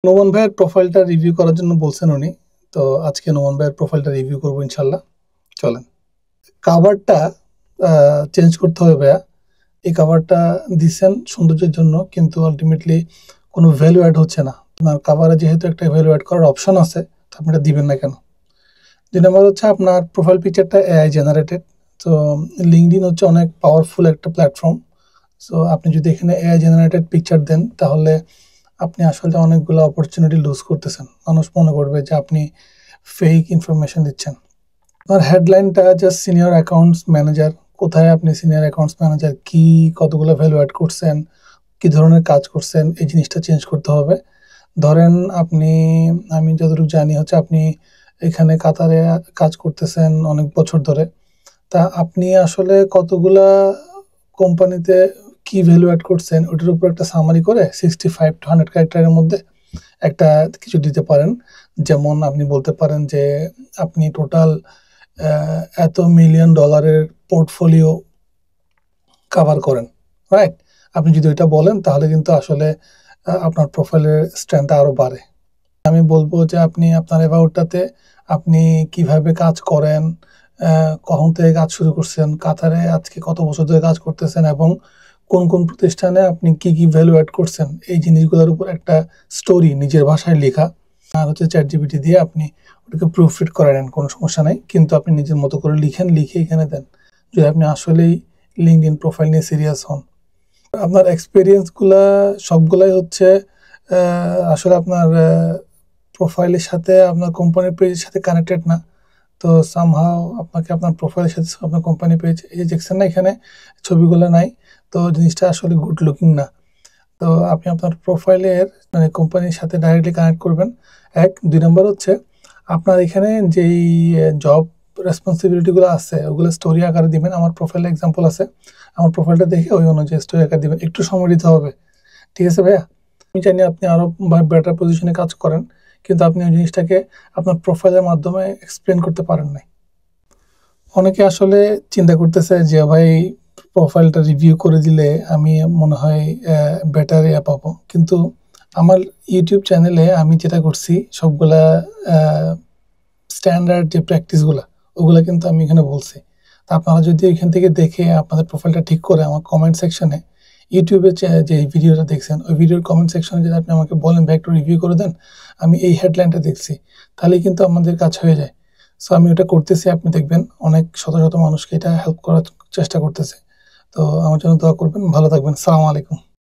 নোমান ভাইয়ের প্রোফাইলটা রিভিউ করার জন্য বলছেন উনি। তো আজকে নোমান ভাইয়ের প্রোফাইলটা রিভিউ করবো ইনশাল্লাহ। চলেন। কাভারটা চেঞ্জ করতে হবে ভাইয়া। এই কাভারটা দিচ্ছেন সৌন্দর্যের জন্য, কিন্তু আলটিমেটলি কোনো ভ্যালু অ্যাড হচ্ছে না। আপনার কাভারে যেহেতু একটা ভ্যালু অ্যাড করার অপশন আছে, তো আপনি এটা দিবেন না কেন? 2 নম্বর হচ্ছে আপনার প্রোফাইল পিকচারটা এআই জেনারেটেড। তো লিঙ্কডইন হচ্ছে অনেক পাওয়ারফুল একটা প্ল্যাটফর্ম। সো আপনি যদি এখানে এআই জেনারেটেড পিকচার দেন, তাহলে আপনি আসলে অনেকগুলো অপরচুনিটি লুজ করতেছেন। মানুষ মনে করবে যে আপনি ফেক ইনফরমেশন দিচ্ছেন। আপনার হেডলাইনটা জাস্ট সিনিয়র অ্যাকাউন্টস ম্যানেজার। কোথায় আপনি সিনিয়র অ্যাকাউন্টস ম্যানেজার, কি কতগুলো ভ্যালু অ্যাড করছেন, কি ধরনের কাজ করছেন, এই জিনিসটা চেঞ্জ করতে হবে। ধরেন আপনি, আমি যতটুকু জানি হচ্ছে আপনি এখানে কাতারে কাজ করতেছেন অনেক বছর ধরে। তা আপনি আসলে কতগুলা কোম্পানিতে কি ভ্যালু অ্যাড করছেন ওটার উপর একটা সামারি করে 65 to 100 ক্যারেক্টারের মধ্যে একটা কিছু দিতে পারেন। যেমন আপনি বলতে পারেন যে আপনি টোটাল এত $1 মিলিয়ন পোর্টফোলিও কাভার করেন, রাইট? আপনি যদি ওইটা বলেন তাহলে কিন্তু আসলে আপনার প্রোফাইলের স্ট্রেংথটা আরও বাড়ে। আমি বলবো যে আপনি আপনার অ্যাবাউটটাতে আপনি কিভাবে কাজ করেন, কখন থেকে কাজ শুরু করছেন, কাতারে আজকে কত বছর ধরে কাজ করতেছেন, এবং কোন কোন প্রতিষ্ঠানে আপনি কি কি ভ্যালু অ্যাড করছেন, এই জিনিসগুলোর উপর একটা স্টোরি নিজের ভাষায় লেখা। আর হচ্ছে চ্যাটজিপিটি দিয়ে আপনি ওটাকে প্রুফ রিড করে নেন, কোনো সমস্যা নাই, কিন্তু আপনি নিজের মতো করে লিখে এখানে দেন, যদি আপনি আসলেই লিঙ্কডইন প্রোফাইল নিয়ে সিরিয়াস হন। আপনার এক্সপিরিয়েন্সগুলা সবগুলাই হচ্ছে আসলে আপনার প্রোফাইলের সাথে, আপনার কোম্পানির পেজের সাথে কানেক্টেড না। তো সামহাও আপনাকে আপনার প্রোফাইলের সাথে আপনার কোম্পানি পেজ, এই যে দেখছেন না এখানে ছবিগুলো নাই, তো জিনিসটা আসলে গুড লুকিং না। তো আপনি আপনার প্রোফাইলের মানে কোম্পানির সাথে ডাইরেক্টলি কানেক্ট করবেন। 2 নম্বর হচ্ছে আপনার এখানে যেই জব রেসপন্সিবিলিটিগুলো আছে ওগুলো স্টোরি আকারে দিবেন। আমার প্রোফাইলে এক্সাম্পল আছে, আমার প্রোফাইলটা দেখে ওই অনুযায়ী স্টোরি আকারে দিবেন। একটু সময় দিতে হবে, ঠিক আছে ভাইয়া? আমি জানি আপনি আরও বেটার পজিশনে কাজ করেন, কিন্তু আপনি ওই জিনিসটাকে আপনার প্রোফাইলের মাধ্যমে এক্সপ্লেন করতে পারেন নাই। অনেকে আসলে চিন্তা করতেছে যে ভাই প্রোফাইলটা রিভিউ করে দিলে আমি মনে হয় বেটার ইয়া পাবো, কিন্তু আমার ইউটিউব চ্যানেলে আমি যেটা করছি সবগুলা স্ট্যান্ডার্ড যে প্র্যাকটিসগুলো ওগুলো কিন্তু আমি এখানে বলছি। তা আপনারা যদি এখান থেকে দেখে আপনাদের প্রোফাইলটা ঠিক করে আমার কমেন্ট সেকশনে, ইউটিউবে যে ভিডিওটা দেখছেন ওই ভিডিওর কমেন্ট সেকশনে যদি আপনি আমাকে বলেন ভাই একটু রিভিউ করে দেন, আমি এই হেডলাইনটা দেখছি, তাহলে কিন্তু আমাদের কাজ হয়ে যায়। সো আমি ওটা করতেছি, আপনি দেখবেন অনেক শত শত মানুষকে এটা হেল্প করার চেষ্টা করতেছে। তো আমার জন্য দোয়া করবেন, ভালো থাকবেন। সালাম আলাইকুম।